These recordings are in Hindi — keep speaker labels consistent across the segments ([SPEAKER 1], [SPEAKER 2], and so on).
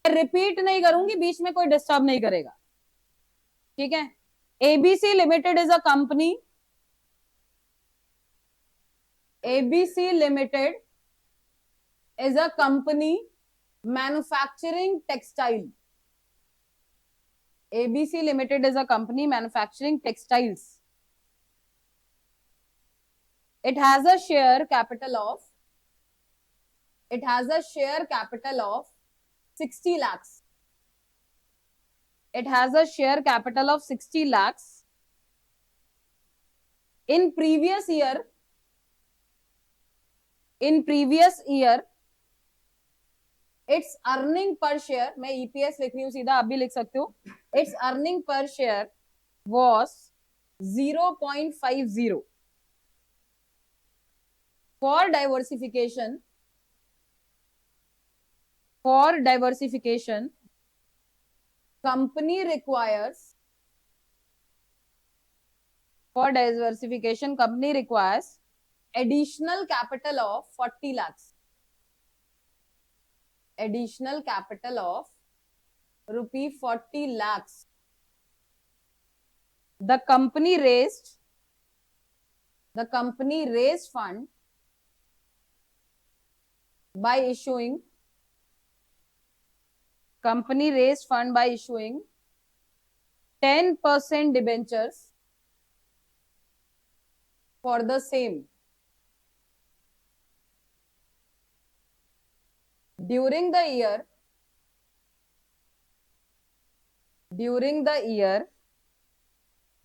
[SPEAKER 1] रिपीट नहीं करूंगी, बीच में कोई डिस्टर्ब नहीं करेगा, ठीक है। ABC limited is a company, ABC limited is a company manufacturing textile, ABC limited is a company manufacturing textiles. It has a share capital of, it has a share capital of 60 lakhs. It has a share capital of 60 lakhs. In previous year, its earning per share, मैं EPS लिख रही हूं सीधा, आप भी लिख सकते हो, its earning per share was 0.50. For diversification, company requires additional capital of 40 lakhs. Additional capital of rupee 40 lakhs. The company raised fund by issuing 10% debentures for the same. During the year,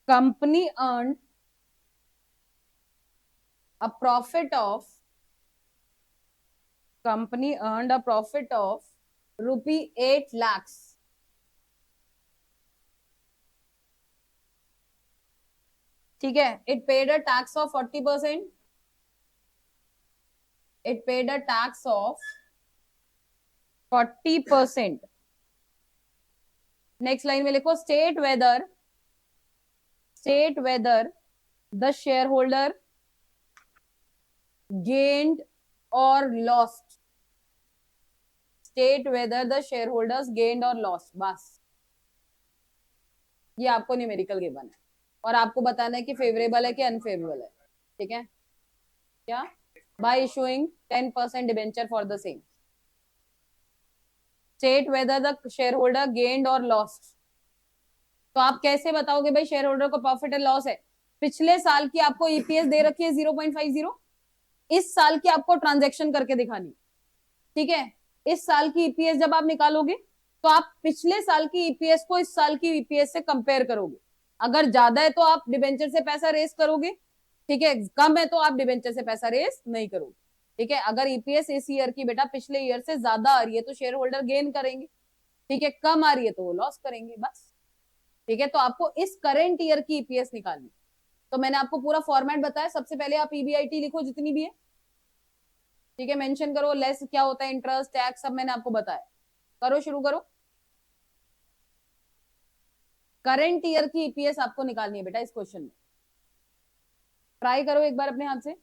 [SPEAKER 1] company earned a profit of rupee 8 lakhs. ठीक है, it paid a tax of 40%. It paid a tax of 40%. Next line में लिखो state whether the shareholder gained or lost. State whether the shareholders gained or lost. बस ये आपको न्यूमेरिकल गिवन है और आपको बताना है कि फेवरेबल है कि अनफेवरेबल है, ठीक है। क्या? Bye issuing 10% debenture for the same. State whether the share holder gained और लॉस्ट। तो आप कैसे बताओगे भाई शेयर होल्डर को प्रॉफिट एंड लॉस है? पिछले साल की आपको ईपीएस दे रखी है 0.50, इस साल की आपको ट्रांजेक्शन करके दिखानी, ठीक है। इस साल की ईपीएस जब आप निकालोगे तो आप पिछले साल की ईपीएस को इस साल की ईपीएस से कंपेयर करोगे। अगर ज्यादा है तो आप डिबेंचर से पैसा रेस करोगे, ठीक है। कम है तो आप डिबेंचर से पैसा रेस नहीं करोगे, ठीक है। अगर ईपीएस इस ईयर की बेटा पिछले ईयर से ज्यादा आ रही है तो शेयर होल्डर गेन करेंगे, ठीक है। कम आ रही है तो वो लॉस करेंगे, बस, ठीक है। तो आपको इस करेंट ईयर की ईपीएस निकालनी। तो मैंने आपको पूरा फॉर्मेट बताया। सबसे पहले आप ईबीआईटी लिखो जितनी भी है, ठीक है। मेंशन करो लेस क्या होता है, इंटरेस्ट टैक्स सब मैंने आपको बताया। करो, शुरू करो। करंट ईयर की ईपीएस आपको निकालनी है बेटा इस क्वेश्चन में। ट्राई करो एक बार अपने हाथ से।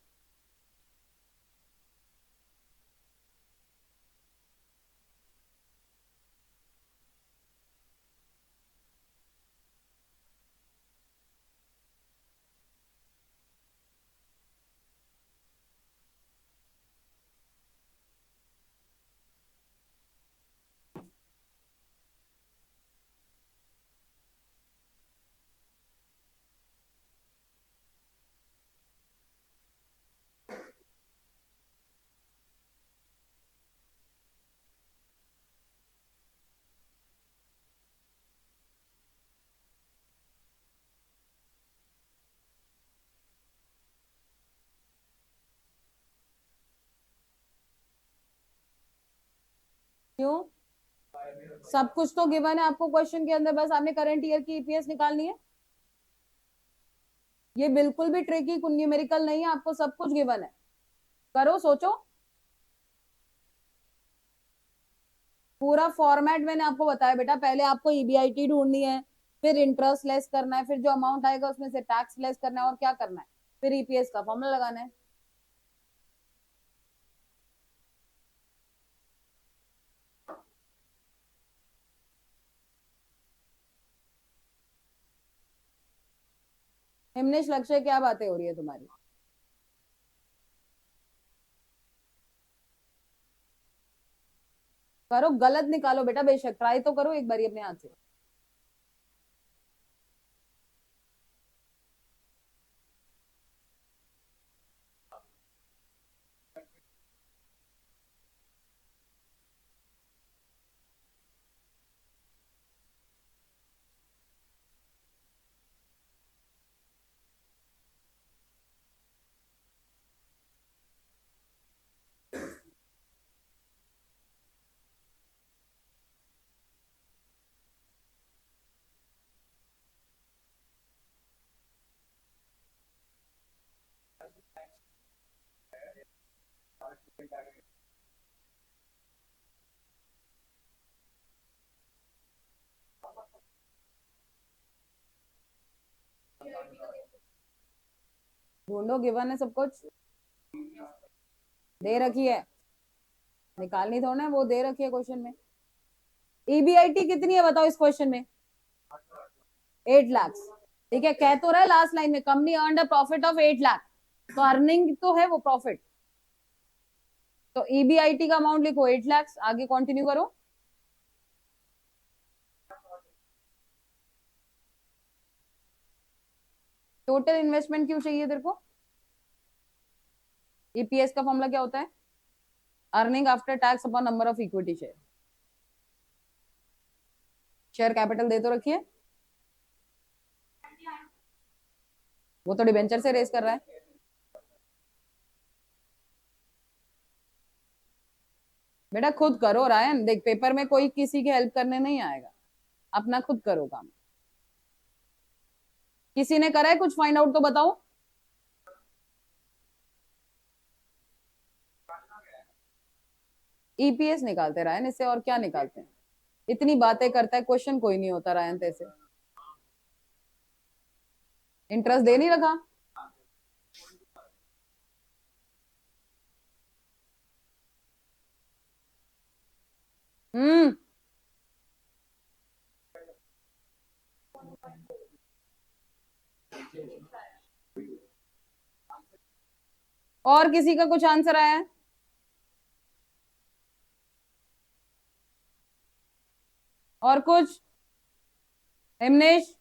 [SPEAKER 1] क्यों? सब कुछ तो गिवन है आपको क्वेश्चन के अंदर, बस आपने करंट ईयर की ईपीएस निकालनी है। ये बिल्कुल भी ट्रिकी न्यूमेरिकल नहीं है, आपको सब कुछ गिवन है। करो, सोचो। पूरा फॉर्मेट मैंने आपको बताया बेटा। पहले आपको ईबीआईटी ढूंढनी है, फिर इंटरेस्ट लेस करना है, फिर जो अमाउंट आएगा उसमें से टैक्स लेस करना है, और क्या करना है, फिर ईपीएस का फॉर्मूला लगाना है। हिमनेश लक्ष्य, क्या बातें हो रही है तुम्हारी? करो, गलत निकालो बेटा, बेशक ट्राई तो करो एक बार अपने हाथ से। ढूंढो, गिवन है सब कुछ, दे रखी है, निकालनी थोड़ा है, वो दे रखी है क्वेश्चन में। ईबीआईटी कितनी है बताओ इस क्वेश्चन में? 8 लाख। ठीक है, कह तो रहा है लास्ट लाइन में company earn a profit of 8 lakh, तो अर्निंग तो है वो प्रॉफिट। तो ईबीआईटी का अमाउंट लिखो 8 लाख, आगे कंटिन्यू करो। टोटल इन्वेस्टमेंट क्यों चाहिए तेरे को? ईपीएस का फॉर्मूला क्या होता है? Earning after tax upon number of equity share. Share capital दे तो रखिए, वो तो डिबेंचर से रेस कर रहा है। बेटा खुद करो रायन, देख पेपर में कोई किसी की हेल्प करने नहीं आएगा, अपना खुद करो काम। किसी ने करा है कुछ फाइंड आउट तो बताओ। ईपीएस निकालते रायन, इससे और क्या निकालते हैं? इतनी बातें करता है, क्वेश्चन कोई नहीं होता रायन तैसे। इंटरेस्ट दे नहीं रखा। हम्म। और किसी का कुछ आंसर आया है? और कुछ? हिमनेश,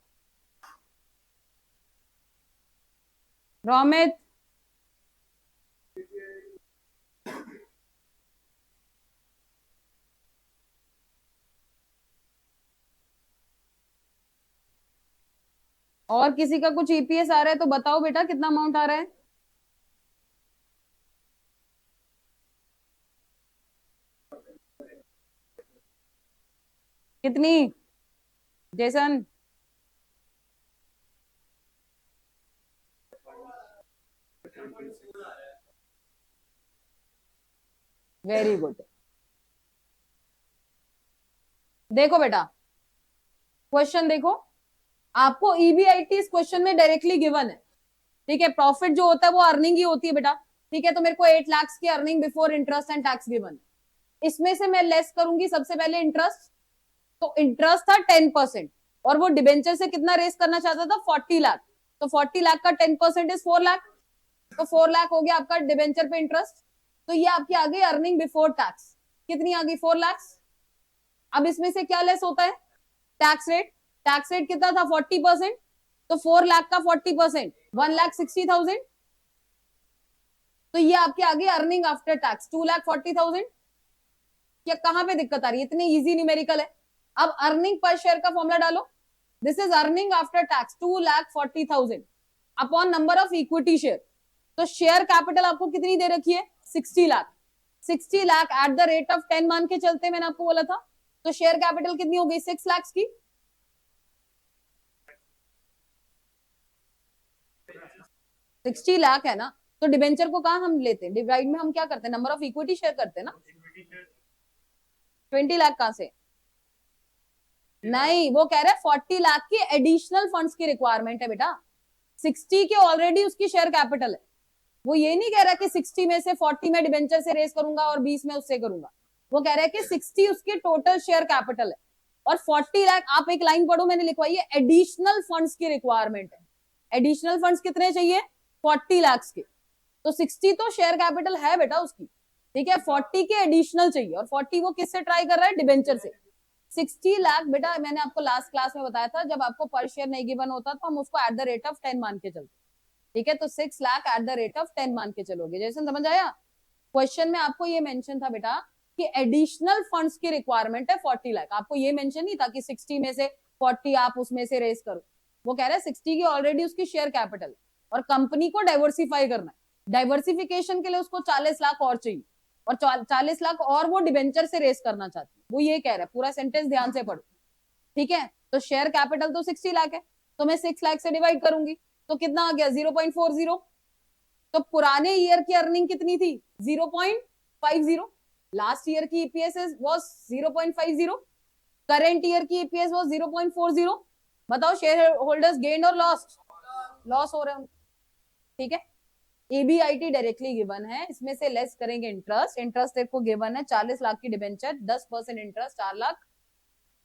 [SPEAKER 1] रोमित, और किसी का कुछ ईपीएस आ रहा है तो बताओ बेटा, कितना अमाउंट आ रहा है? कितनी? Jason, very good. देखो बेटा, क्वेश्चन देखो, आपको ईबीआईटी इस क्वेश्चन में डायरेक्टली गिवन है। ठीक है, प्रॉफिट जो होता है वो अर्निंग ही होती है बेटा। ठीक है, तो मेरे को 8 लाख की earning before interest and tax given. इसमें से मैं लेस करूंगी सबसे पहले इंटरेस्ट, तो इंटरेस्ट था 10%, और वो डिबेंचर से कितना रेस करना चाहता था? 40 लाख। तो 40 लाख का 10% इज 4 लाख, तो 4 लाख हो गया आपका डिबेंचर पे इंटरेस्ट। तो ये आपकी आ गई अर्निंग बिफोर टैक्स। कितनी आ गई? 4 लाख। अब इसमें से क्या लेस होता है? Tax rate. टैक्स रेट कितना था? 40%। तो 4 लाख का 40% 1,60,000। तो ये आपके आ गई अर्निंग आफ्टर टैक्स 2,40,000। क्या कहां पे दिक्कत आ रही है? इतनी इजी न्यूमेरिकल है। अब अर्निंग पर शेयर का फॉर्मूला डालो। This is earning after tax 2,40,000 upon number of equity share. तो शेयर कैपिटल आपको कितनी दे रखी है? 60 lakh. 60 lakh at the rate of 10 मान के चलते, मैंने आपको बोला था। तो शेयर कैपिटल कितनी हो गई? 6 लाख की। 60 लाख है ना, तो डिबेंचर को कहा हम लेते हैं? डिवाइड में हम क्या करते हैं? नंबर ऑफ इक्विटी शेयर करते हैं ना। 20 लाख कहां से? नहीं, वो कह रहे हैं 40 लाख की एडिशनल फंड्स की रिक्वायरमेंट है बेटा। 60 के ऑलरेडी उसकी शेयर कैपिटल है। वो ये नहीं कह रहा कि 60 में से 40 में डिबेंचर से रेस करूंगा और 20 में उससे करूंगा। वो कह रहा है कि 60 उसकी टोटल शेयर कैपिटल है, और 40 लाख, आप एक लाइन पढ़ो मैंने लिखवाई है, एडिशनल फंड्स की रिक्वायरमेंट है। एडिशनल फंड्स कितने चाहिए? 40 लाख के। तो 60 तो शेयर कैपिटल है बेटा उसकी, ठीक है, 40 के एडिशनल चाहिए, और 40 वो किससे ट्राई कर रहा है? डिबेंचर से। 60 लाख बेटा मैंने आपको लास्ट क्लास में बताया था, जब आपको पर शेयर नहीं गिवन होता तो हम उसको एट द रेट ऑफ 10 मान के चलते, ठीक है। तो 6 lakh at the rate of 10 मान के चलोगे, जैसे समझ आया? क्वेश्चन में आपको ये मेंशन था बेटा कि एडिशनल फंड्स की रिक्वायरमेंट है 40 लाख, आपको ये मेंशन नहीं था कि 60 में से 40 आप उसमें से रेस करो। वो कह रहे हैं 60 की ऑलरेडी उसकी शेयर कैपिटल, और कंपनी को डाइवर्सिफाई करना है, डाइवर्सिफिकेशन के लिए उसको 40 लाख और चाहिए, और 40 लाख और वो डिबेंचर से रेस करना चाहती है। वो ये कह रहा है, पूरा सेंटेंस ध्यान से पढ़ो, ठीक है। तो शेयर कैपिटल तो 60 लाख है, तो मैं 6 लाख से डिवाइड करूंगी, तो कितना आ गया? 0.40। तो पुराने ईयर की अर्निंग कितनी थी? 0.50। लास्ट ईयर की ईपीएस वाज 0.50, करेंट ईयर की ईपीएस वाज 0.40। बताओ शेयर होल्डर्स गेन और लॉस? लॉस हो रहे हैं, ठीक है। एबीआईटी डायरेक्टली गिवन है, इसमें से लेस करेंगे इंटरेस्ट, इंटरेस्ट देखो गिवन है 40 लाख की डिबेंचर, 10% इंटरेस्ट 4 लाख,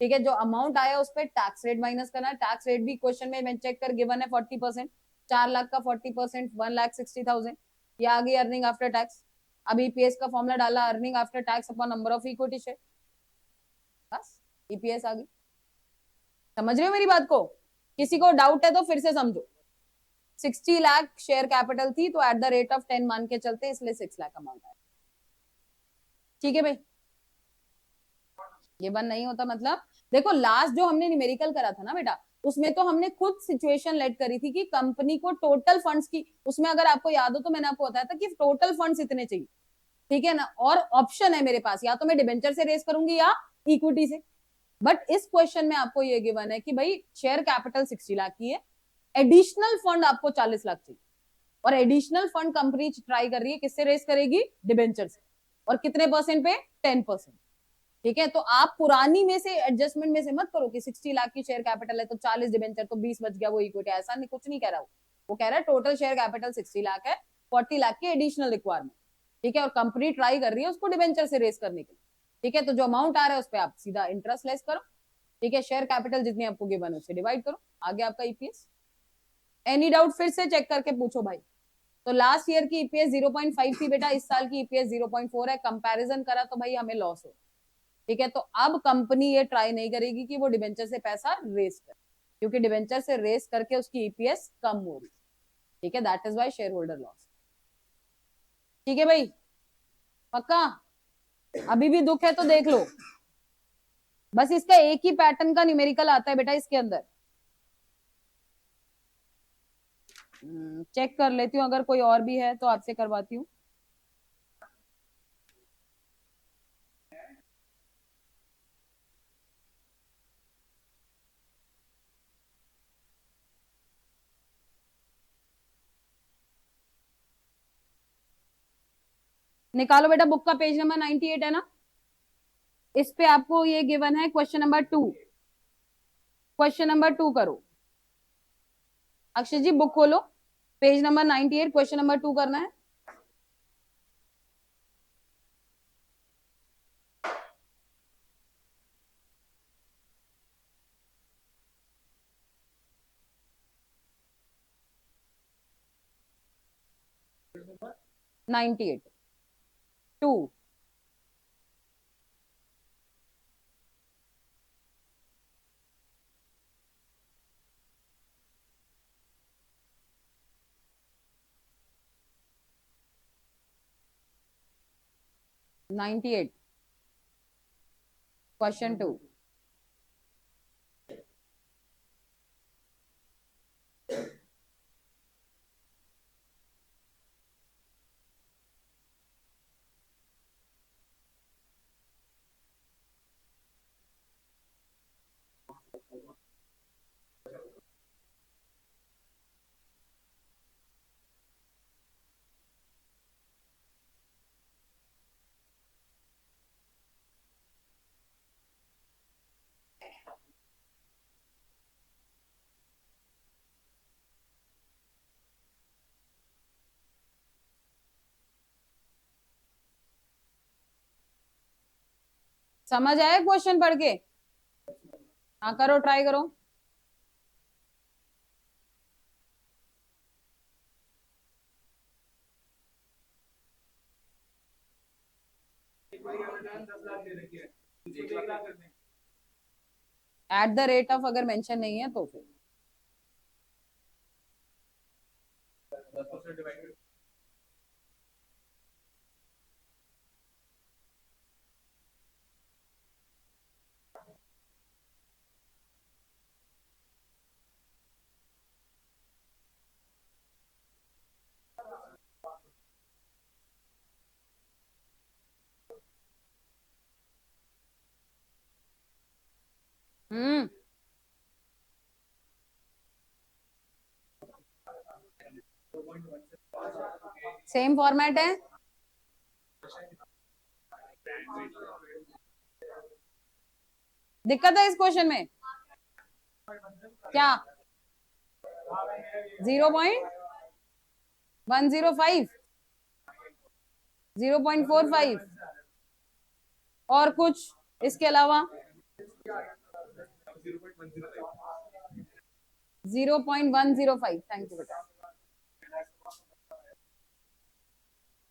[SPEAKER 1] ठीक है। जो अमाउंट आया उस पर टैक्स रेट माइनस करना है, टैक्स रेट भी क्वेश्चन में चेक कर गिवन है 40%, 4 लाख का 40% 1,60,000, ये आ गई अर्निंग आफ्टर टैक्स। अब ईपीएस का फॉर्मूला डाला, earning after tax upon number of equity share, बस ईपीएस आ गई। समझ रहे हो मेरी बात को? किसी को डाउट है तो फिर से समझो। 60 लाख शेयर कैपिटल थी, तो एट द रेट ऑफ 10 मान के चलते, इसलिए 6 लाख अमाउंट आया, ठीक है भाई। ये बन नहीं होता मतलब, देखो लास्ट जो हमने न्यूमेरिकल करा था ना बेटा, उसमें तो हमने खुद सिचुएशन लेट करी थी कि कंपनी को टोटल फंड्स की, उसमें अगर आपको याद हो तो मैंने आपको बताया था कि टोटल फंड्स इतने चाहिए, ठीक है ना। और ऑप्शन है मेरे पास, या तो मैं डिबेंचर से रेस करूंगी या इक्विटी से। बट इस क्वेश्चन में आपको ये गिवन है कि भाई शेयर कैपिटल 60 लाख की है, एडिशनल फंड आपको 40 लाख चाहिए, और एडिशनल फंड कंपनी ट्राई कर रही है किससे रेस करेगी? डिबेंचर से, और कितने परसेंट पे? 10%, ठीक है। तो आप पुरानी में से एडजस्टमेंट में से मत करो कि 60 लाख की शेयर कैपिटल है तो 40 डिबेंचर तो 20 बच गया वो इक्विटी, ऐसा नहीं, कुछ नहीं कह रहा वो कह रहा है टोटल शेयर कैपिटल 60 लाख है, 40 लाख की एडिशनल रिक्वायरमेंट, ठीक है, और कंपनी ट्राई कर रही है उसको डिबेंचर से रेस करने के लिए, ठीक है। तो जो अमाउंट आ रहा है उस पर आप सीधा इंटरेस्ट लेस करो, ठीक है, शेयर कैपिटल जितनी आपको गिवन है उससे डिवाइड करो, आगे आपका ईपीएस। एनी डाउट फिर से चेक करके पूछो भाई। तो लास्ट ईयर की ईपीएस 0.5 थी बेटा, इस साल की ईपीएस 0.4 है, कंपैरिजन करा तो भाई हमें लॉस हो, ठीक है। तो अब कंपनी ये ट्राई नहीं करेगी कि वो डिबेंचर से पैसा रेस करे, क्योंकि डिबेंचर से रेस करके उसकी ईपीएस कम हो रही, ठीक है, that is why shareholder loss, ठीक है भाई, पक्का? अभी भी दुख है तो देख लो, बस इसका एक ही पैटर्न का न्यूमेरिकल आता है बेटा इसके अंदर। चेक कर लेती हूँ, अगर कोई और भी है तो आपसे करवाती हूँ। निकालो बेटा, बुक का पेज नंबर 98 है ना, इस पे आपको ये गिवन है क्वेश्चन नंबर 2, क्वेश्चन नंबर 2 करो। अक्षय जी बुक खोलो, पेज नंबर 98, क्वेश्चन नंबर 2 करना है। नंबर 98 2। क्वेश्चन 2। समझ आया क्वेश्चन पढ़ के? हाँ करो, ट्राई करो। एट द रेट ऑफ अगर मेंशन नहीं है तो फिर सेम फॉर्मेट है। दिक्कत है इस क्वेश्चन में क्या? 0.105, 0.45 और कुछ इसके अलावा? 0.105। थैंक यू बेटा।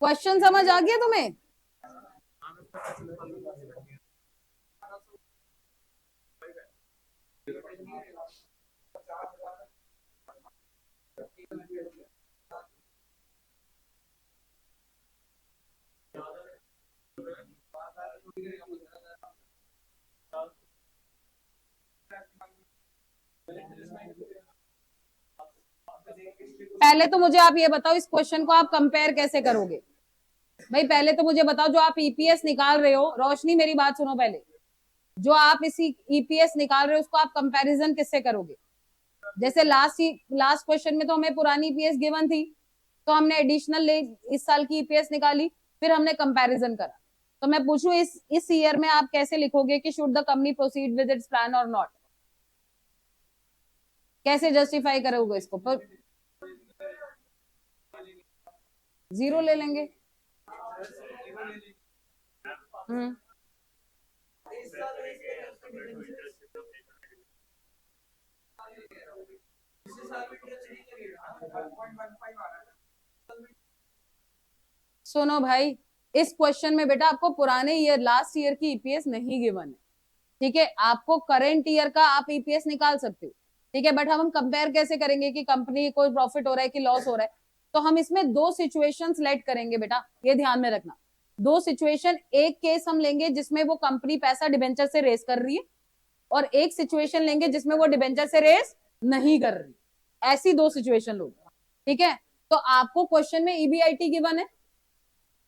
[SPEAKER 1] क्वेश्चन समझ आ गया तुम्हें? पहले तो मुझे आप ये बताओ, इस क्वेश्चन को आप कंपेयर कैसे करोगे? भाई पहले तो मुझे बताओ, जो आप ईपीएस निकाल रहे हो, रोशनी मेरी बात सुनो पहले, जो आप इसी ईपीएस निकाल रहे हो उसको आप कंपैरिजन किससे करोगे? जैसे लास्ट क्वेश्चन में तो हमें पुरानी ईपीएस गिवन थी, तो हमने एडिशनल इस साल की ईपीएस निकाली, फिर हमने कंपैरिजन करा। तो मैं पूछूं इस ईयर में आप कैसे लिखोगे कि should the company proceed with its plan और नॉट? कैसे जस्टिफाई करोगे इसको? पर 0 ले लेंगे। सुनो भाई, इस क्वेश्चन में बेटा आपको पुराने ईयर, लास्ट ईयर की ईपीएस नहीं गिवन है, ठीक है? आपको करंट ईयर का आप ईपीएस निकाल सकते हो, ठीक है? बट हम कंपेयर कैसे करेंगे कि कंपनी को प्रॉफिट हो रहा है कि लॉस हो रहा है? तो हम इसमें दो सिचुएशन लेट करेंगे बेटा, ये ध्यान में रखना। दो सिचुएशन, एक केस हम लेंगे जिसमें वो कंपनी पैसा डिबेंचर से रेस कर रही है, और एक सिचुएशन लेंगे जिसमें वो डिबेंचर से रेस नहीं कर रही। ऐसी दो सिचुएशन लो, ठीक है? तो आपको क्वेश्चन में ईबीआईटी गिवन है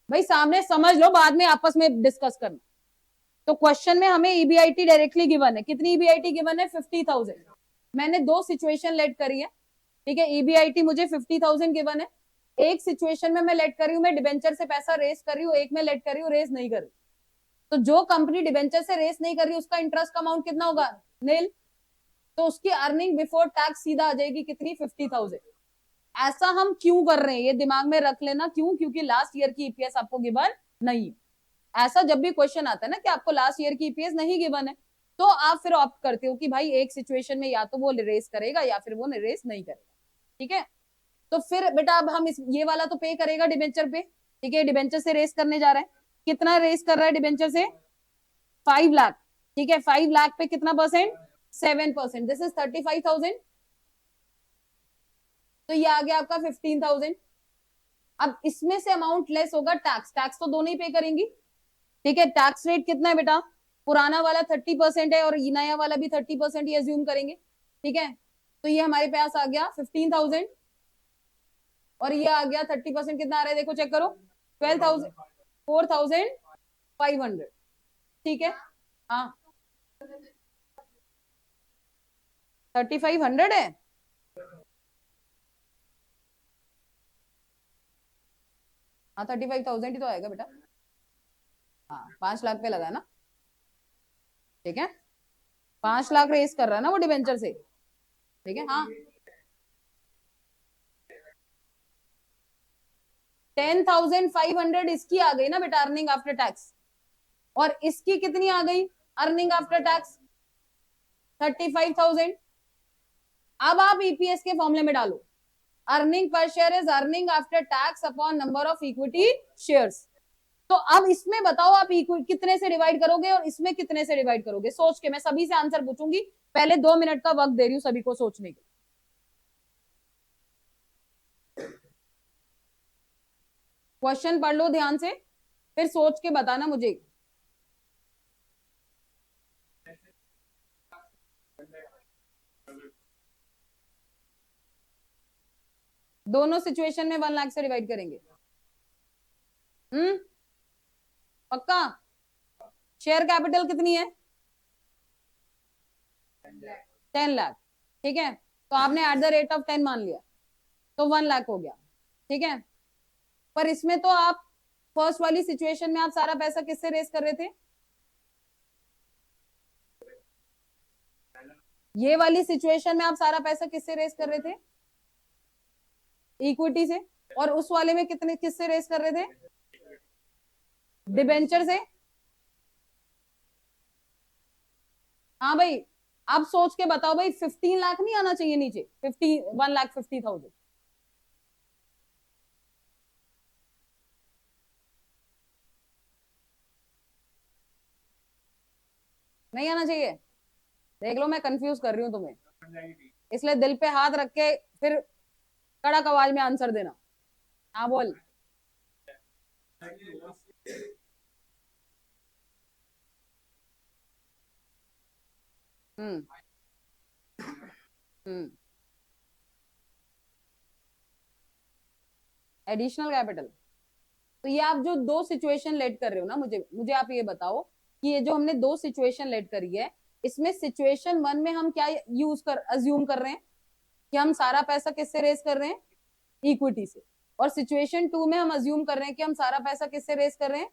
[SPEAKER 1] भाई, सामने समझ लो, बाद में आपस में डिस्कस करना। तो क्वेश्चन में हमें ईबीआईटी डायरेक्टली गिवन है। कितनी ईबीआईटी गिवन है? 50,000। मैंने दो सिचुएशन लेट करी है, ठीक है? ईबीआईटी मुझे 50,000 गिवन है। एक सिचुएशन में मैं लेट कर रही हूँ, मैं डिबेंचर से पैसा रेस कर रही हूँ, एक में लेट कर रही हूँ रेस नहीं कर रही। तो जो कंपनी डिबेंचर से रेस नहीं कर रही, उसका इंटरेस्ट का अमाउंट कितना होगा? नील। तो उसकी अर्निंग बिफोर टैक्स सीधा आ जाएगी कितनी? 50,000। ऐसा हम क्यों कर रहे हैं ये दिमाग में रख लेना। क्यों? क्योंकि लास्ट ईयर की ईपीएस आपको गिवन नहीं है। ऐसा जब भी क्वेश्चन आता है ना कि आपको लास्ट ईयर की ईपीएस नहीं गिवन है, तो आप फिर ऑप्ट करते हो कि भाई एक सिचुएशन में या तो वो रेस करेगा या फिर वो रेस नहीं करेगा, ठीक है? तो फिर बेटा अब हम ये वाला तो पे करेगा डिबेंचर पे, ठीक है? डिबेंचर से रेस करने जा रहा है। कितना रेस कर रहा है डिबेंचर से? 5 लाख, ठीक है? 5 लाख पे कितना परसेंट? 7%। This is 35,000। तो ये आ गया आपका 15,000। अब इसमें से अमाउंट लेस होगा टैक्स। टैक्स तो दोनों ही पे करेंगी, ठीक है? टैक्स रेट कितना है बेटा? पुराना वाला 30% है और नया वाला भी 30% ही एज्यूम करेंगे, ठीक है? तो ये हमारे पास आ गया 15,000 और ये आ गया 30% कितना आ रहा है देखो, चेक करो, 12,000, 4,500, ठीक है? हाँ 3,500 है। हाँ 35,000 ही तो आएगा बेटा। हाँ 5 लाख पे लगा ना, ठीक है? 5 लाख रेस कर रहा है ना वो डिबेंचर से, ठीक है? हाँ 10,500 इसकी आ गई ना बेटा अर्निंग आफ्टर टैक्स, और इसकी कितनी आ गई अर्निंग आफ्टर टैक्स? 35,000। अब आप ईपीएस के फॉर्मूले में डालो, earning per share is earning after tax upon number of equity shares. तो अब इसमें बताओ आप कितने से डिवाइड करोगे और इसमें कितने से डिवाइड करोगे, सोच के। मैं सभी से आंसर पूछूंगी, पहले 2 मिनट का वक्त दे रही हूँ सभी को सोचने के। क्वेश्चन पढ़ लो ध्यान से, फिर सोच के बताना मुझे। दोनों सिचुएशन में 1 लाख से डिवाइड करेंगे। पक्का? शेयर कैपिटल कितनी है? 10 लाख। ठीक है, तो आपने @10 मान लिया, तो 1 लाख हो गया। ठीक है, पर इसमें तो आप फर्स्ट वाली सिचुएशन में आप सारा पैसा किससे रेस कर रहे थे? ये वाली सिचुएशन में आप सारा पैसा किससे रेस कर रहे थे? इक्विटी से। और उस वाले में कितने किससे रेस कर रहे थे? डिबेंचर से। हाँ भाई, आप सोच के बताओ भाई, 15 लाख नहीं आना चाहिए नीचे? 1,50,000 नहीं आना चाहिए? देख लो, मैं कंफ्यूज कर रही हूँ तुम्हें, इसलिए दिल पे हाथ रख के फिर कड़क आवाज में आंसर देना। हाँ बोल। हम्म। हम्म। Additional capital. तो ये आप जो दो सिचुएशन लेट कर रहे हो ना, मुझे मुझे आप ये बताओ कि ये जो हमने दो सिचुएशन लेट करी है, इसमें सिचुएशन 1 में हम क्या यूज कर अज्यूम कर रहे हैं कि हम सारा पैसा किससे रेस कर रहे हैं? इक्विटी से। और सिचुएशन 2 में हम अज्यूम कर रहे हैं कि हम सारा पैसा किससे रेस कर रहे हैं?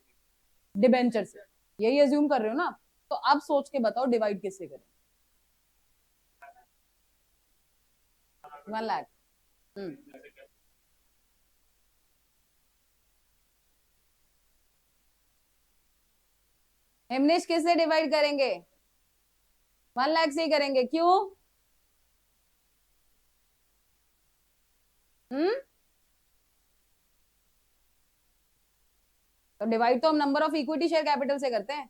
[SPEAKER 1] डिबेंचर से। यही अज्यूम कर रहे हो ना? तो अब सोच के बताओ डिवाइड किससे करें? 1 लाख। हम्म। हिमनेश किससे डिवाइड करेंगे? 1 लाख से ही करेंगे, क्यों? हम्म। तो डिवाइड तो हम number of equity share capital से करते हैं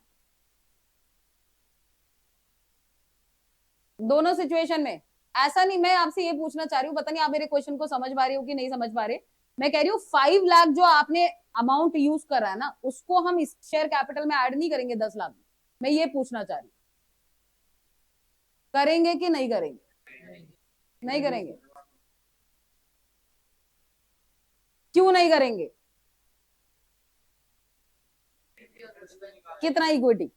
[SPEAKER 1] दोनों सिचुएशन में। ऐसा नहीं, मैं आपसे ये पूछना चाह रही हूँ, पता नहीं आप मेरे क्वेश्चन को समझ पा रही हो कि नहीं समझ पा रहे। मैं कह रही हूँ 5 लाख जो आपने अमाउंट यूज करा है ना, उसको हम इस शेयर कैपिटल में ऐड नहीं करेंगे 10 लाख में। मैं ये पूछना चाह रही हूँ, करेंगे कि नहीं करेंगे? नहीं करेंगे। क्यों नहीं करेंगे? कितना इक्विटी?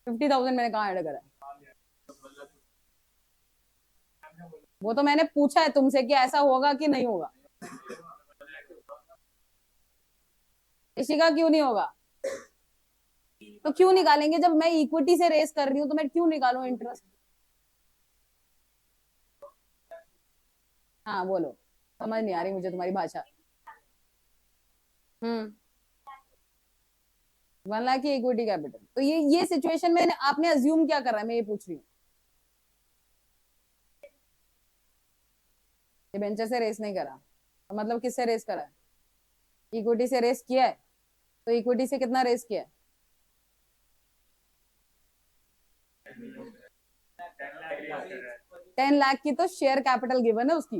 [SPEAKER 1] 50,000 मैंने कहा ऐड करा है? वो तो मैंने पूछा है तुमसे कि ऐसा होगा कि नहीं होगा। इसी का क्यों नहीं होगा? तो क्यों निकालेंगे? जब मैं इक्विटी से रेस कर रही हूँ तो मैं क्यों निकालूं इंटरेस्ट? हाँ बोलो, समझ नहीं आ रही मुझे तुम्हारी भाषा। 1 लाख की इक्विटी कैपिटल, तो ये सिचुएशन में आपने अज्यूम क्या कर रहा है, मैं ये पूछ रही हूँ। डिबेंचर से रेस नहीं करा, तो मतलब किससे रेस करा है? इक्विटी से रेस किया है। तो इक्विटी से कितना रेस किया है? 10 लाख की तो शेयर कैपिटल गिवन है उसकी।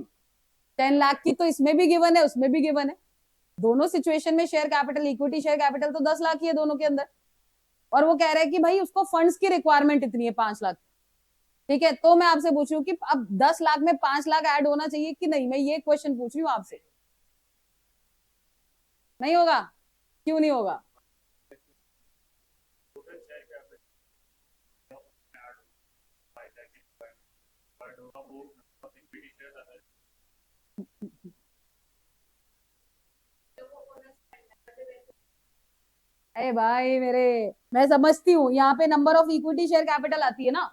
[SPEAKER 1] 10 लाख की तो इसमें भी गिवन है, उसमें भी गिवन है। दोनों सिचुएशन में share capital, equity share capital तो 10 लाख ही है दोनों के अंदर। और वो कह रहे हैं कि भाई उसको फंड्स की रिक्वायरमेंट इतनी है 5 लाख। ठीक है, तो मैं आपसे पूछ रही हूँ कि अब 10 लाख में 5 लाख ऐड होना चाहिए कि नहीं? मैं ये क्वेश्चन पूछ रही हूँ आपसे। नहीं होगा? क्यों नहीं होगा? अरे भाई मेरे, मैं समझती हूँ यहाँ पे number of equity share capital आती है ना,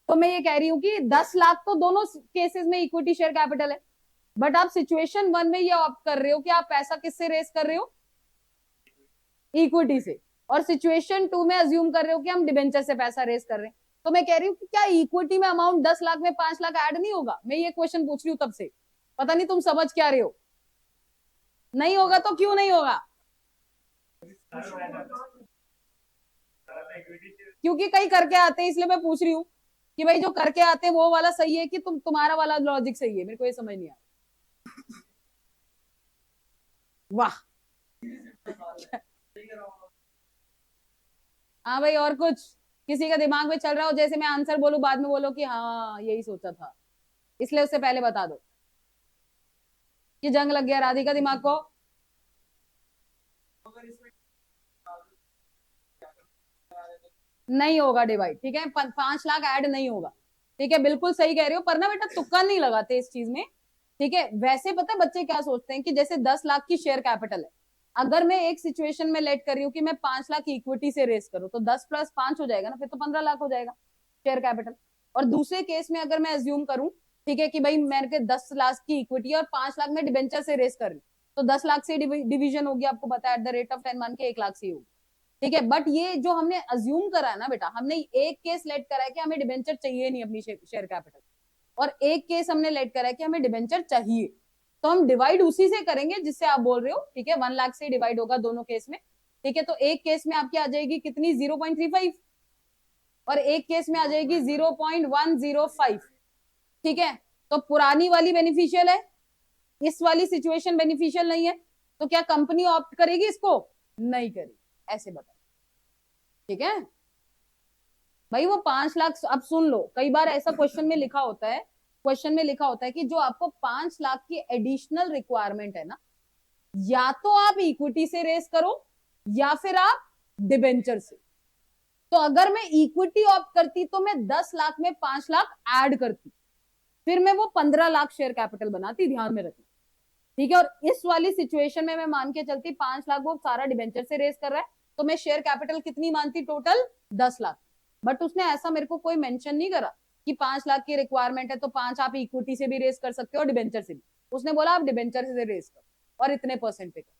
[SPEAKER 1] तो मैं ये कह रही हूँ कि 10 लाख तो दोनों केसेस में इक्विटी शेयर कैपिटल है। बट आप सिचुएशन 1 में ये ऑप्ट कर रहे हो कि आप पैसा किससे रेस कर रहे हो? इक्विटी से। और सिचुएशन 2 में अज्यूम कर रहे हो कि हम डिबेंचर से पैसा रेस कर रहे हैं। तो मैं कह रही हूँ कि क्या इक्विटी में अमाउंट 10 लाख में 5 लाख ऐड नहीं होगा? मैं ये क्वेश्चन पूछ रही हूँ तब से। पता नहीं तुम समझ क्या रहे हो। नहीं होगा तो क्यों नहीं होगा? क्योंकि कई करके आते हैं, इसलिए मैं पूछ रही हूँ कि भाई जो करके आते हैं वो वाला सही है कि तुम्हारा वाला लॉजिक सही है, मेरे को ये समझ नहीं आया। वाह। हाँ भाई, और कुछ किसी का दिमाग में चल रहा हो, जैसे मैं आंसर बोलूं बाद में बोलो कि हाँ यही सोचा था, इसलिए उससे पहले बता दो कि जंग लग गया राधिका दिमाग को। नहीं होगा डिवाइड, ठीक है, 5 लाख ऐड नहीं होगा। ठीक है, बिल्कुल सही कह रहे हो, पर ना बेटा तुक्का नहीं लगाते इस चीज में। ठीक है, वैसे पता है बच्चे क्या सोचते हैं कि जैसे 10 लाख की शेयर कैपिटल है, अगर मैं एक सिचुएशन में लेट कर रही हूँ कि मैं 5 लाख इक्विटी से रेस करूँ, तो 10 + 5 हो जाएगा ना, फिर तो 15 लाख हो जाएगा शेयर कैपिटल। और दूसरे केस में अगर मैं अज्यूम करूं, ठीक है, कि भाई मेरे के 10 लाख की इक्विटी और 5 लाख में डिबेंचर से रेस कर रही हूँ, तो 10 लाख से डिवीजन होगी, आपको पता है, @10 मान के 1 लाख से होगी। ठीक है, बट ये जो हमने अज्यूम करा है ना बेटा, हमने एक केस लेट करा है कि हमें डिबेंचर चाहिए नहीं अपनी शेयर कैपिटल, और एक केस हमने लेट करा है कि हमें डिबेंचर चाहिए। तो हम डिवाइड उसी से करेंगे जिससे आप बोल रहे हो। ठीक है, 1 लाख से डिवाइड होगा दोनों केस में। ठीक है, तो एक केस में आपकी आ जाएगी कितनी, 0.35, और एक केस में आ जाएगी 0.105। ठीक है, तो पुरानी वाली बेनिफिशियल है, इस वाली सिचुएशन बेनिफिशियल नहीं है, तो क्या कंपनी ऑप्ट करेगी इसको? नहीं करेगी, ऐसे बता। ठीक है भाई, वो 5 लाख, अब सुन लो, कई बार ऐसा क्वेश्चन में लिखा होता है, क्वेश्चन में लिखा होता है कि जो आपको 5 लाख की एडिशनल रिक्वायरमेंट है ना, या तो आप इक्विटी से रेस करो या फिर आप डिबेंचर से। तो अगर मैं इक्विटी ऑप्ट करती तो मैं 10 लाख में 5 लाख ऐड करती, फिर मैं वो 15 लाख शेयर कैपिटल बनाती, ध्यान में रखना। ठीक है, और इस वाली सिचुएशन में मैं मान के चलती 5 लाख वो सारा डिबेंचर से रेस कर रहा है, तो मैं शेयर कैपिटल कितनी मानती, टोटल 10 लाख। बट उसने ऐसा मेरे को कोई मेंशन नहीं करा कि 5 लाख की रिक्वायरमेंट है तो 5 आप इक्विटी से भी रेस कर सकते हो और डिबेंचर से भी। उसने बोला आप डिबेंचर से रेस करो और इतने परसेंट पे करो।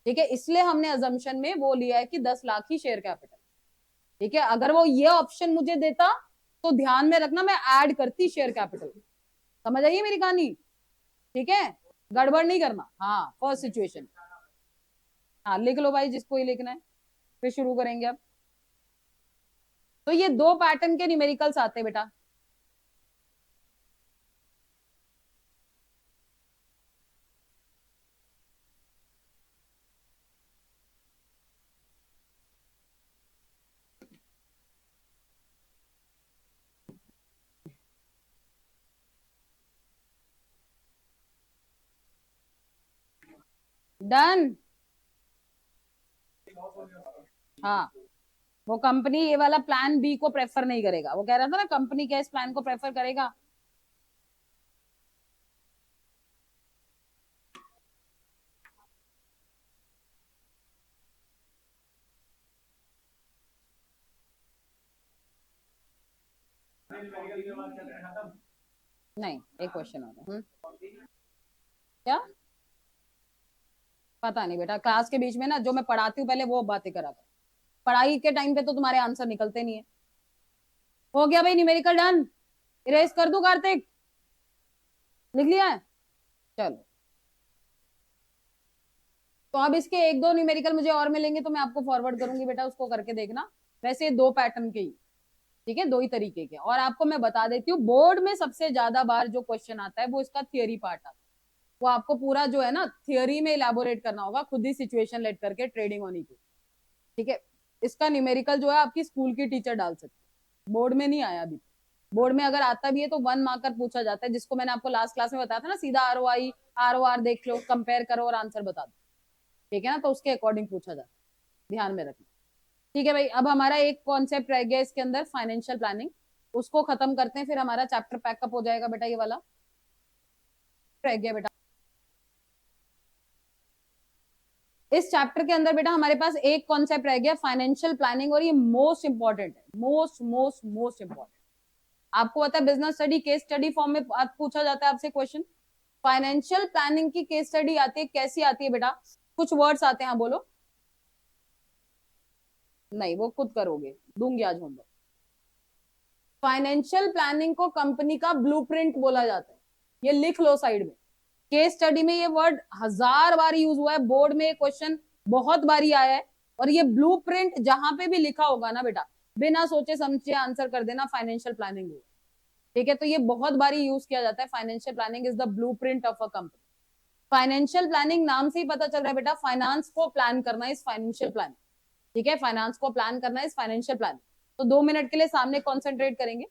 [SPEAKER 1] ठीक है, इसलिए हमने अजम्पशन में वो लिया है कि 10 लाख ही शेयर कैपिटल। ठीक है, अगर वो ये ऑप्शन मुझे देता तो ध्यान में रखना, मैं ऐड करती शेयर कैपिटल। समझ आइए मेरी कहानी? ठीक है, गड़बड़ नहीं करना। हाँ, फर्स्ट सिचुएशन। हाँ, लिख लो भाई जिसको ही लिखना है, फिर शुरू करेंगे अब। तो ये 2 पैटर्न के न्यूमेरिकल्स आते हैं बेटा। डन। हाँ, वो कंपनी ये वाला प्लान बी को प्रेफर नहीं करेगा, वो कह रहा था ना कंपनी क्या इस प्लान को प्रेफर करेगा। नहीं, एक क्वेश्चन और है। क्या? पता नहीं बेटा, क्लास के बीच में ना जो मैं पढ़ाती हूँ पहले वो बातें करा कर, पढ़ाई के टाइम पे तो तुम्हारे आंसर निकलते नहीं है। हो गया भाई न्यूमेरिकल डन? इरेज कर दूं कार्तिक? लिख लिया है? चलो, तो अब इसके 1-2 न्यूमेरिकल मुझे और मिलेंगे तो मैं आपको फॉरवर्ड करूंगी बेटा, उसको करके देखना। वैसे 2 पैटर्न के ही, ठीक है, 2 ही तरीके के। और आपको मैं बता देती हूँ, बोर्ड में सबसे ज्यादा बार जो क्वेश्चन आता है वो इसका थियरी पार्ट आता है। वो आपको पूरा जो है ना थियरी में इलेबोरेट करना होगा, खुद ही सिचुएशन लेट करके ट्रेडिंग होने की। ठीक है, इसका न्यूमेरिकल जो है आपकी स्कूल की टीचर डाल सकती है, बोर्ड में नहीं आया अभी। बोर्ड में अगर आता भी है तो 1 मार्कर पूछा जाता है, जिसको मैंने आपको लास्ट क्लास में बताया था ना, सीधा ROI ROR देख लो, कंपेयर करो और आंसर बता दो। ठीक है ना, तो उसके अकॉर्डिंग पूछा जाता है, ध्यान में रखना। ठीक है भाई, अब हमारा एक कॉन्सेप्ट रह गया इसके अंदर, फाइनेंशियल प्लानिंग। उसको खत्म करते हैं, फिर हमारा चैप्टर पैकअप हो जाएगा बेटा, ये वाला रह गया बेटा। इस चैप्टर के अंदर बेटा हमारे पास एक कॉन्सेप्ट रह गया, फाइनेंशियल प्लानिंग, और ये मोस्ट इंपॉर्टेंट है, मोस्ट मोस्ट मोस्ट इंपॉर्टेंट। आपको पता है business study case study form में पूछा जाता है आपसे क्वेश्चन। फाइनेंशियल प्लानिंग की केस स्टडी आती है, कैसी आती है बेटा? कुछ वर्ड्स आते हैं, हाँ बोलो। नहीं, वो खुद करोगे, दूंगी आज होमवर्क। फाइनेंशियल प्लानिंग को कंपनी का ब्लूप्रिंट बोला जाता है, ये लिख लो साइड में। केस स्टडी में ये वर्ड 1000 बार यूज हुआ है, बोर्ड में ये क्वेश्चन बहुत बारी आया है, और ये ब्लूप्रिंट जहां पे भी लिखा होगा ना बेटा, बिना सोचे समझे आंसर कर देना फाइनेंशियल प्लानिंग हो। ठीक है, तो ये बहुत बारी यूज किया जाता है। Financial planning is the blueprint of a company. Financial planning नाम से ही पता चल रहा है बेटा, फाइनेंस को प्लान करना इज फाइनेंशियल प्लानिंग। ठीक है, फाइनेंस को प्लान करना इज फाइनेंशियल प्लानिंग। तो 2 मिनट के लिए सामने कॉन्सेंट्रेट करेंगे।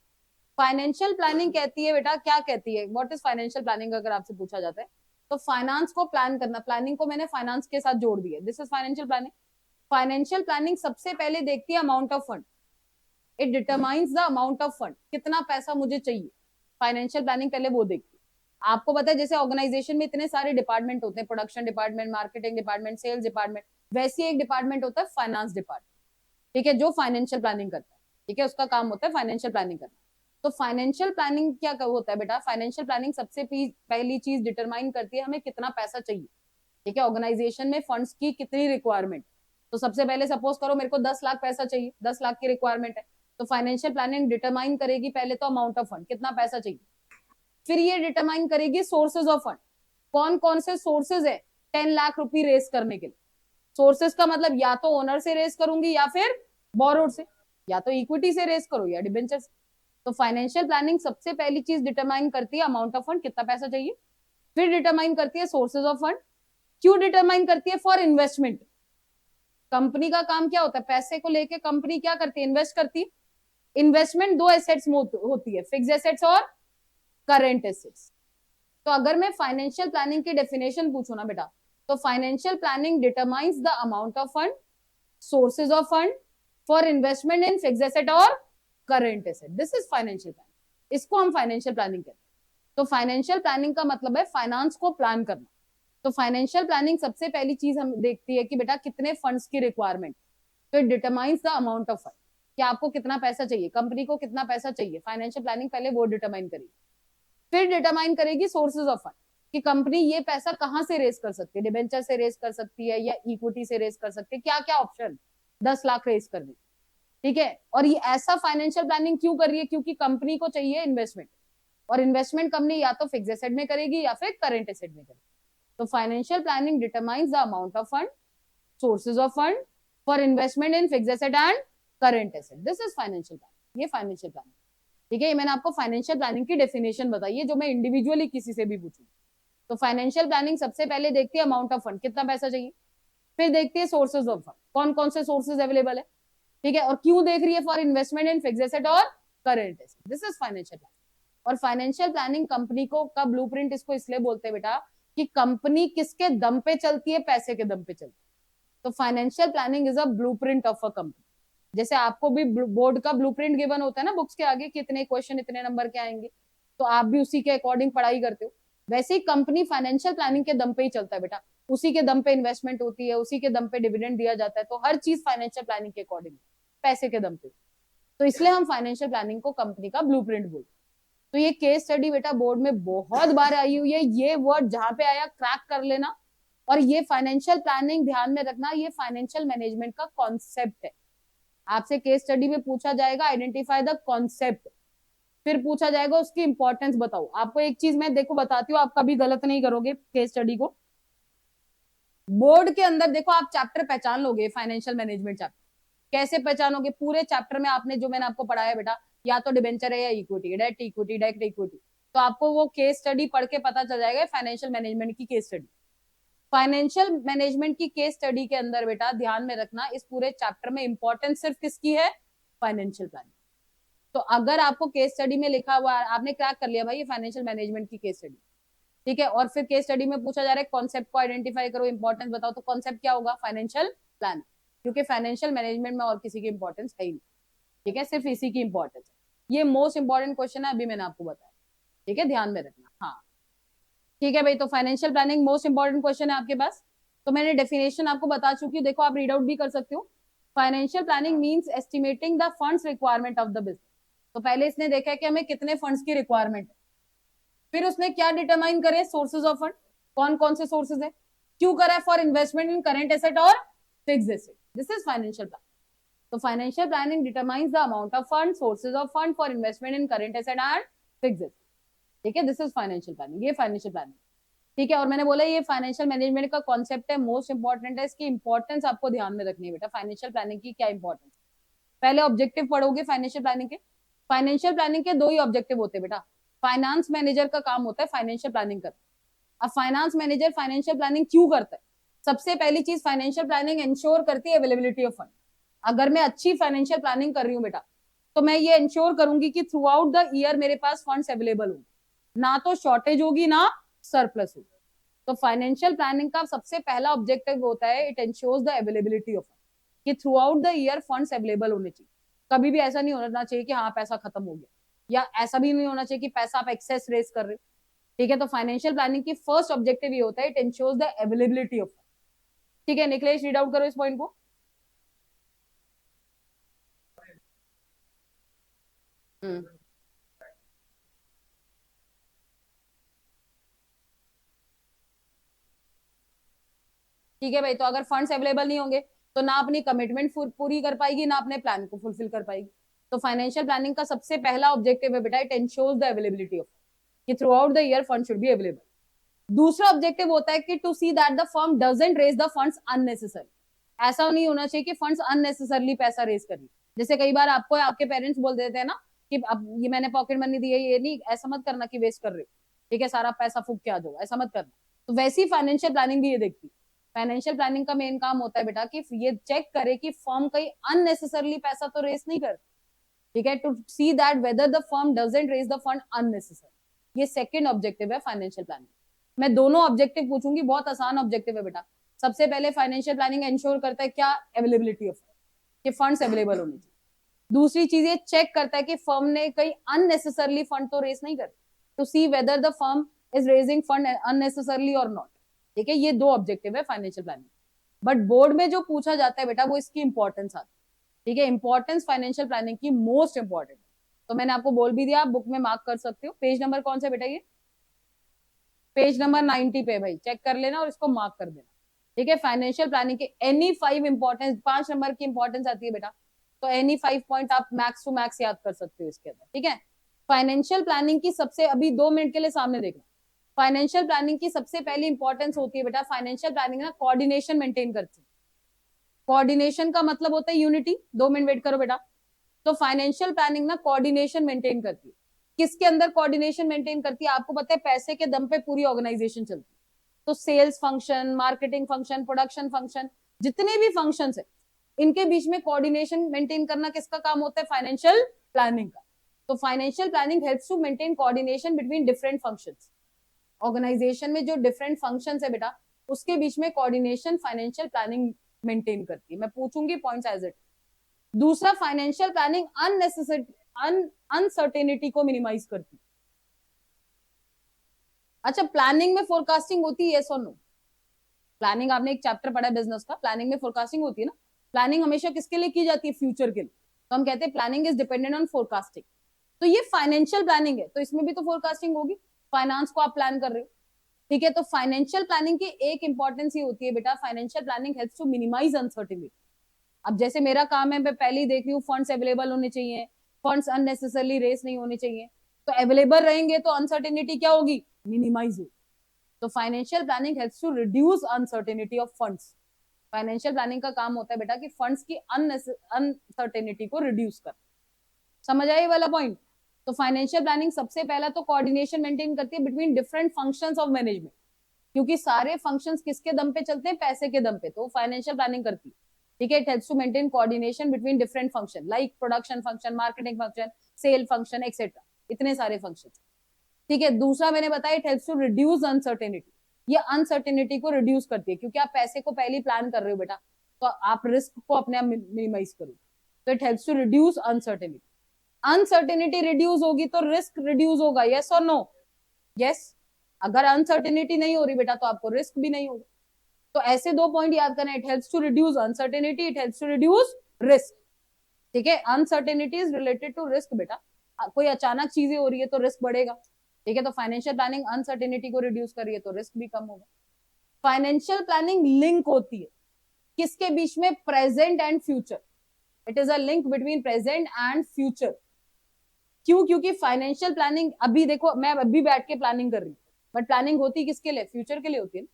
[SPEAKER 1] फाइनेंशियल प्लानिंग कहती है बेटा, क्या कहती है, व्हाट इज फाइनेंशियल प्लानिंग अगर आपसे पूछा जाता है, तो फाइनेंस को प्लान करना, प्लानिंग को मैंने फाइनेंस के साथ जोड़ दिया, this is financial planning. Financial planning सबसे पहले देखती है amount of fund, it determines the amount of fund, कितना पैसा मुझे चाहिए। फाइनेंशियल प्लानिंग पहले वो देखती है। आपको पता है जैसे ऑर्गेनाइजेशन में इतने सारे डिपार्टमेंट होते हैं, production department, marketing department, sales department, वैसे एक डिपार्टमेंट होता है फाइनेंस डिपार्टमेंट। ठीक है, जो फाइनेंशियल प्लानिंग करता है। ठीक है, उसका काम होता है फाइनेंशियल प्लानिंग करना। तो फाइनेंशियल प्लानिंग क्या होता है बेटा, फाइनेंशियल प्लानिंग सबसे पहली चीज डिटरमाइन करती है हमें कितना पैसा चाहिए। ठीक है, ऑर्गेनाइजेशन में फंड्स की कितनी रिक्वायरमेंट। तो सबसे पहले सपोज करो मेरे को 10 लाख पैसा चाहिए, 10 लाख की रिक्वायरमेंट है, तो फाइनेंशियल प्लानिंग डिटरमाइन करेगी पहले तो अमाउंट ऑफ फंड, कितना पैसा चाहिए। फिर ये डिटरमाइन करेगी सोर्सेज ऑफ फंड, कौन कौन से सोर्सेज है 10 लाख रुपए रेस करने के लिए। सोर्सेज का मतलब या तो ओनर से रेस करूंगी या फिर बोरोड से, या तो इक्विटी से रेस करो या डिबेंचर से। तो फाइनेंशियल प्लानिंग सबसे पहली चीज डिटरमाइन करती है अमाउंट ऑफ फंड, कितना पैसा चाहिए। फिर डिटरमाइन करती है सोर्सेज ऑफ फंड। क्यों डिटरमाइन करती है, फॉर इन्वेस्टमेंट। कंपनी का काम क्या होता है, पैसे को लेके कंपनी क्या करती है, इन्वेस्ट करती है। इन्वेस्टमेंट दो एसेट्स में होती है, फिक्स एसेट्स और करेंट एसेट्स। तो अगर मैं फाइनेंशियल प्लानिंग की डेफिनेशन पूछू ना बेटा, तो financial planning determines the amount of fund, sources of fund, for investment in fix asset और current asset, this is financial planning. इसको हम फाइनेंशियल प्लानिंग कहते हैं। तो फाइनेंशियल प्लानिंग का मतलब है फाइनेंस को प्लान करना। तो फाइनेंशियल प्लानिंग सबसे पहली चीज हम देखती है कि बेटा कितने फंड्स की रिक्वायरमेंट, तो it determines the amount of fund, कि आपको कितना पैसा चाहिए, कंपनी को कितना पैसा चाहिए। फाइनेंशियल प्लानिंग पहले वो डिटरमाइन करेगी। फिर डिटरमाइन करेगी सोर्सेज ऑफ फंड, कि कंपनी ये पैसा कहां से रेस कर सकती है, डिबेंचर से रेस कर सकती है या इक्विटी से रेस कर सकती है, क्या क्या ऑप्शन, 10 लाख रेस करने। ठीक है, और ये ऐसा फाइनेंशियल प्लानिंग क्यों कर रही है, क्योंकि कंपनी को चाहिए इन्वेस्टमेंट, और इन्वेस्टमेंट कंपनी या तो फिक्स एसेट में करेगी या फिर करेंट एसेट में करेगी। तो financial planning determines the amount of fund, sources of fund, for investment in fix asset and current asset, this is financial planning, ये फाइनेंशियल प्लानिंग। ठीक है, ये मैंने आपको फाइनेंशियल प्लानिंग की डेफिनेशन बताई है, जो मैं इंडिविजुअली किसी से भी पूछूं। तो फाइनेंशियल प्लानिंग सबसे पहले देखती है अमाउंट ऑफ फंड, कितना पैसा चाहिए। फिर देखती है सोर्सेज ऑफ फंड, कौन कौन से सोर्सेज अवेलेबल है। ठीक है, और क्यों देख रही है, for investment in fix asset और current asset, this is financial planning. और फाइनेंशियल प्लानिंग कंपनी को का ब्लूप्रिंट इसको इसलिए बोलते हैं बेटा, कि कंपनी किसके दम पे चलती है, पैसे के दम पे चलती है। तो financial planning is a blueprint of a company. जैसे आपको भी बोर्ड का ब्लूप्रिंट गिवन होता है ना बुक्स के आगे, कितने क्वेश्चन इतने नंबर के आएंगे, तो आप भी उसी के अकॉर्डिंग पढ़ाई करते हो। वैसे ही कंपनी फाइनेंशियल प्लानिंग के दम पे ही चलता है बेटा, उसी के दम पे इन्वेस्टमेंट होती है, उसी के दम पे डिविडेंड दिया जाता है, तो हर चीज फाइनेंशियल प्लानिंग के अकॉर्डिंग, पैसे के दम पे। तो इसलिए हम फाइनेंशियल प्लानिंग को कंपनी का ब्लूप्रिंट बोलते हैं। तो ये केस स्टडी बेटा बोर्ड में बहुत बार आई हुई है, ये वर्ड जहां पे आया क्रैक कर लेना। और ये फाइनेंशियल प्लानिंग ध्यान में रखना, ये फाइनेंशियल मैनेजमेंट का कॉन्सेप्ट है। आपसे केस स्टडी में पूछा जाएगा आइडेंटिफाई द कॉन्सेप्ट, फिर पूछा जाएगा उसकी इंपॉर्टेंस बताओ। आपको एक चीज मैं देखो बताती हूँ, आप कभी गलत नहीं करोगे केस स्टडी को। बोर्ड के अंदर देखो आप चैप्टर पहचान लोगे, फाइनेंशियल मैनेजमेंट चैप्टर कैसे पहचानोगे, पूरे चैप्टर में आपने जो मैंने आपको पढ़ाया बेटा, या तो डिबेंचर है या equity, debt equity, direct equity, तो आपको वो केस स्टडी पढ़ के पता चल जाएगा फाइनेंशियल मैनेजमेंट की केस स्टडी। फाइनेंशियल मैनेजमेंट की केस स्टडी के अंदर बेटा ध्यान में रखना, इस पूरे चैप्टर में इंपॉर्टेंस सिर्फ किसकी है, फाइनेंशियल प्लानिंग। तो अगर आपको केस स्टडी में लिखा हुआ है, आपने क्रैक कर लिया भाई ये फाइनेंशियल मैनेजमेंट की केस स्टडी। ठीक है, और फिर केस स्टडी में पूछा जा रहा है कॉन्सेप्ट को आइडेंटिफाई करो, इंपॉर्टेंस बताओ, तो कॉन्सेप्ट क्या होगा, फाइनेंशियल प्लान, क्योंकि फाइनेंशियल मैनेजमेंट में और किसी की इंपॉर्टेंस है ही नहीं। ठीक है, सिर्फ इसी की इंपॉर्टेंस है। ये मोस्ट इंपॉर्टेंट क्वेश्चन है, अभी मैंने आपको बताया। ठीक है, ध्यान में रखना। हाँ ठीक है भाई, तो financial planning most important question है आपके पास। तो मैंने डेफिनेशन आपको बता चुकी हूँ, देखो आप रीड आउट भी कर सकते हो। Financial planning means estimating the funds requirement of the business. तो पहले इसने देखा है कि हमें कितने फंड्स की रिक्वायरमेंट है, फिर उसने क्या डिटरमाइन करे, सोर्सेज ऑफ फंड, कौन कौन से सोर्सेज है, क्यों करा है, for investment in current asset और fixed asset, this is financial plan. तो financial planning determines the amount of fund, sources of fund, for investment in current asset and fixed asset. ठीक है, दिस इज फाइनेंशियल प्लानिंग, ये फाइनेंशियल प्लानिंग। ठीक है, और मैंने बोला ये फाइनेंशियल मैनेजमेंट का कॉन्सेप्ट है, मोस्ट इंपॉर्टेंट है, इसकी इंपॉर्टेंस आपको ध्यान में रखनी है बेटा। फाइनेंशियल प्लानिंग की क्या इंपॉर्टेंस, पहले ऑब्जेक्टिव पढ़ोगे फाइनेंशियल प्लानिंग के। फाइनेंशियल प्लानिंग के दो ही ऑब्जेक्टिव होते हैं बेटा। फाइनेंस मैनेजर का काम होता है फाइनेंशियल प्लानिंग करना। अब फाइनेंस मैनेजर फाइनेंशियल प्लानिंग क्यों करता है? सबसे पहली चीज, फाइनेंशियल प्लानिंग इंश्योर करती है अवेलेबिलिटी ऑफ फंड। अगर मैं अच्छी फाइनेंशियल प्लानिंग कर रही हूँ बेटा, तो मैं ये इंश्योर करूंगी कि थ्रू आउट द ईयर मेरे पास फंड्स अवेलेबल होंगे, ना तो शॉर्टेज होगी ना सरप्लस होगी। तो फाइनेंशियल प्लानिंग का सबसे पहला ऑब्जेक्टिव होता है, it ensures the availability of fund, कि throughout the year funds available होने चाहिए। कभी भी ऐसा नहीं होना चाहिए कि हाँ पैसा खत्म हो गया, या ऐसा भी नहीं होना चाहिए कि पैसा आप एक्सेस रेस कर रहे हो। ठीक है, तो फाइनेंशियल प्लानिंग की फर्स्ट ऑब्जेक्टिव ये होता है, it ensures the availability of fund. ठीक है निखिलेश, रीड आउट करो इस पॉइंट को। हम्म, ठीक है भाई, तो अगर फंड्स अवेलेबल नहीं होंगे तो ना अपनी कमिटमेंट पूरी कर पाएगी, ना अपने प्लान को फुलफिल कर पाएगी। तो फाइनेंशियल प्लानिंग का सबसे पहला ऑब्जेक्टिव है बेटा, it ensures the availability of, कि throughout the year fund should be available. दूसरा ऑब्जेक्टिव होता है कि to see that the firm doesn't raise the funds unnecessary. ऐसा नहीं होना चाहिए कि फंड्स अननेसेसरली पैसा रेज करिए। जैसे कई बार आपको आपके पेरेंट्स बोल देते हैं ना कि अब ये मैंने पॉकेट मनी दी है, ये नहीं, ऐसा मत करना कि वेस्ट कर रहे हो, ठीक है, सारा पैसा फूक के आ जाओ, ऐसा मत करना। तो वैसी फाइनेंशियल प्लानिंग भी ये देखती है। फाइनेंशियल प्लानिंग का मेन काम होता है बेटा कि ये चेक करे कि फर्म कहीं अननेसेसरली पैसा तो रेस नहीं कर, ठीक है, to see that whether the firm doesn't raise the fund unnecessary. ये सेकंड ऑब्जेक्टिव है फाइनेंशियल प्लानिंग। मैं दोनों ऑब्जेक्टिव पूछूंगी, बहुत आसान ऑब्जेक्टिव है बेटा। सबसे पहले फाइनेंशियल प्लानिंग इंश्योर करता है क्या, अवेलेबिलिटी ऑफ, कि फंड्स अवेलेबल होने चाहिए। दूसरी चीज ये चेक करता है कि फर्म ने कहीं अननेसेसरली फंड तो रेस नहीं कर, to see whether the firm is raising fund unnecessarily और नॉट। ठीक है, ये दो ऑब्जेक्टिव है फाइनेंशियल प्लानिंग। बट बोर्ड में जो पूछा जाता है बेटा वो इसकी इंपॉर्टेंस आती है। ठीक है, इंपॉर्टेंस फाइनेंशियल प्लानिंग की मोस्ट इंपॉर्टेंट। तो मैंने आपको बोल भी दिया, आप बुक में मार्क कर सकते हो। पेज नंबर कौन सा बेटा, ये पेज नंबर 90 पे भाई, चेक कर लेना और इसको मार्क कर देना। ठीक है, फाइनेंशियल प्लानिंग के एनी 5 इंपॉर्टेंस, 5 नंबर की इंपॉर्टेंस आती है बेटा, तो एनी 5 पॉइंट आप मैक्स टू मैक्स याद कर सकते हो इसके अंदर। ठीक है, फाइनेंशियल प्लानिंग की सबसे, अभी 2 मिनट के लिए सामने देखना, फाइनेंशियल प्लानिंग की सबसे पहली इंपॉर्टेंस होती है बेटा, फाइनेंशियल प्लानिंग ना कोऑर्डिनेशन मेंटेन करती है। कोऑर्डिनेशन का मतलब होता है यूनिटी। 2 मिनट वेट करो बेटा। तो फाइनेंशियल प्लानिंग ना कोऑर्डिनेशन मेंटेन करती है। किसके अंदर कोऑर्डिनेशन मेंटेन करती है? आपको पता है पैसे के दम पे पूरी ऑर्गेनाइजेशन चलती है। तो sales function, marketing function, production function, जितने भी फंक्शन है, इनके बीच में कोऑर्डिनेशन मेंटेन करना किसका काम होता है? फाइनेंशियल प्लानिंग का। तो financial planning helps to maintain coordination between different functions. Organisation में जो डिफरेंट फंक्शंस है बेटा, उसके बीच में कोऑर्डिनेशन फाइनेंशियल प्लानिंग मेंटेन करती है। मैं पूछूंगी पॉइंट्स एज इट। दूसरा, फाइनेंशियल प्लानिंग अननेसेसरी अनसर्टेनिटी को मिनिमाइज करती है। अच्छा, प्लानिंग में फोरकास्टिंग होती है, यस और नो? प्लानिंग, आपने एक चैप्टर पढ़ा है बिजनेस का, प्लानिंग में फोरकास्टिंग होती है ना। प्लानिंग हमेशा किसके लिए की जाती है? फ्यूचर के लिए। तो हम कहते हैं planning is dependent on forecasting. तो ये फाइनेंशियल प्लानिंग है, तो इसमें भी तो फोरकास्टिंग होगी। फाइनेंस को आप प्लान कर रहे हो, ठीक है। तो फाइनेंशियल प्लानिंग की एक इंपॉर्टेंस ये होती है बेटा, financial planning helps to minimise uncertainty. अब जैसे मेरा काम है, मैं पहले ही देख रही हूँ फंड्स अवेलेबल होने चाहिए, फंड्स अननेसेसरली रेस नहीं होने चाहिए, तो अवेलेबल रहेंगे तो अनसर्टेनिटी क्या होगी? मिनिमाइज होगी। तो financial planning helps to reduce uncertainty of funds. Financial planning का काम होता है बेटा कि फंड्स की अनसर्टेनिटी को रिड्यूस कर। समझ आए वाला पॉइंट? तो फाइनेंशियल प्लानिंग सबसे पहला तो कोऑर्डिनेशन मेंटेन करती है between different functions of management, क्योंकि सारे फंक्शंस किसके दम पे चलते हैं? पैसे के दम पे। तो फाइनेंशियल प्लानिंग करती है। ठीक है, it helps to maintain coordination between different function like production function, marketing function, sale function etcetera, इतने सारे फंक्शन। ठीक है, दूसरा मैंने बताया, it helps to reduce uncertainty. ये अनसर्टेनिटी को रिड्यूस करती है, क्योंकि आप पैसे को पहले ही प्लान कर रहे हो बेटा, तो आप रिस्क को अपने आप मिनिमाइज करो। तो it helps to reduce uncertainty. Uncertainty reduce होगी तो रिस्क रिड्यूस होगा, यस और नो? यस। अगर अनसर्टेनिटी नहीं हो रही बेटा तो आपको रिस्क भी नहीं होगा। तो ऐसे 2 पॉइंट याद करना, it helps to reduce uncertainty, it helps to reduce risk. ठीक है, uncertainty is related to risk बेटा। कोई अचानक चीजें हो रही है तो रिस्क बढ़ेगा। ठीक है, तो फाइनेंशियल प्लानिंग अनसर्टेनिटी को रिड्यूस कर रही है तो रिस्क भी कम होगा। फाइनेंशियल प्लानिंग लिंक होती है किसके बीच में? Present and future. It is a link between present and future. क्यों? क्योंकि फाइनेंशियल प्लानिंग, अभी देखो मैं अभी बैठ के प्लानिंग कर रही हूँ, बट प्लानिंग होती किसके लिए, फ्यूचर के लिए होती है।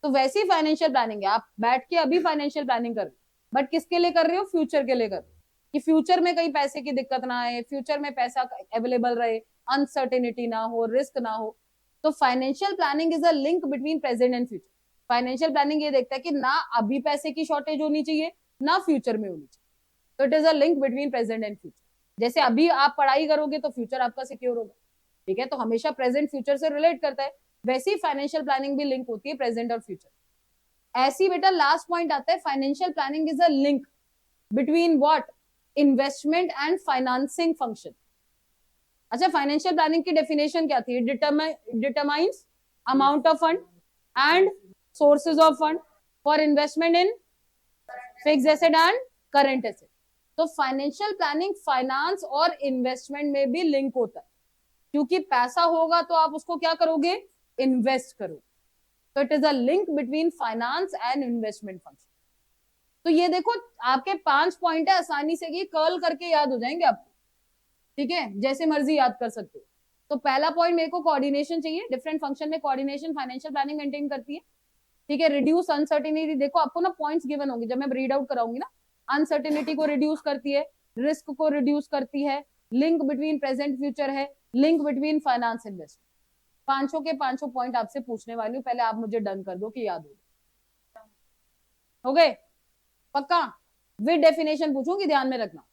[SPEAKER 1] तो वैसी फाइनेंशियल प्लानिंग है, आप बैठ के अभी फाइनेंशियल प्लानिंग कर रहे हो, बट किसके लिए कर रहे हो, फ्यूचर के लिए कर रहे हो, कि फ्यूचर में कहीं पैसे की दिक्कत ना आए, फ्यूचर में पैसा अवेलेबल रहे, अनसर्टेनिटी ना हो, रिस्क ना हो। तो financial planning is a link between present and future. Financial planning ये देखता है कि ना अभी पैसे की शॉर्टेज होनी चाहिए, ना फ्यूचर में होनी चाहिए। तो it is a link between present and future. जैसे अभी आप पढ़ाई करोगे तो फ्यूचर आपका सिक्योर होगा, ठीक है, तो हमेशा प्रेजेंट फ्यूचर से रिलेट करता है। वैसे ही फाइनेंशियल प्लानिंग भी लिंक होती है प्रेजेंट और फ्यूचर। ऐसी बेटा लास्ट पॉइंट आता है, financial planning is a link between what, investment and financing function. अच्छा, फाइनेंशियल प्लानिंग की डेफिनेशन क्या थी, determines amount of fund and sources of fund for investment in fixed asset and current asset. तो फाइनेंशियल प्लानिंग फाइनेंस और इन्वेस्टमेंट में भी लिंक होता है, क्योंकि पैसा होगा तो आप उसको क्या करोगे, इन्वेस्ट करोगे। तो it is a link between finance and investment function. तो ये देखो आपके 5 पॉइंट है, आसानी से ये कर्ल करके याद हो जाएंगे आपको, ठीक है, जैसे मर्जी याद कर सकते हो। तो पहला पॉइंट मेरे को कोऑर्डिनेशन चाहिए, डिफरेंट फंक्शन में कोऑर्डिनेशन फाइनेंशियल प्लानिंग मेंटेन करती है, ठीक है। रिड्यूस अनसर्टेनिटी, देखो आपको ना पॉइंट्स गिवन होंगे जब मैं रीड आउट कराऊंगी ना। अनसर्टेनिटी को रिड्यूस करती है, रिस्क को रिड्यूस करती है, लिंक बिटवीन प्रेजेंट फ्यूचर है, लिंक बिटवीन फाइनेंस इन्वेस्टमेंट। पांचों के पांचों पॉइंट आपसे पूछने वाली हूँ, पहले आप मुझे डन कर दो कि याद हो गए, पक्का। विद डेफिनेशन पूछूंगी, ध्यान में रखना।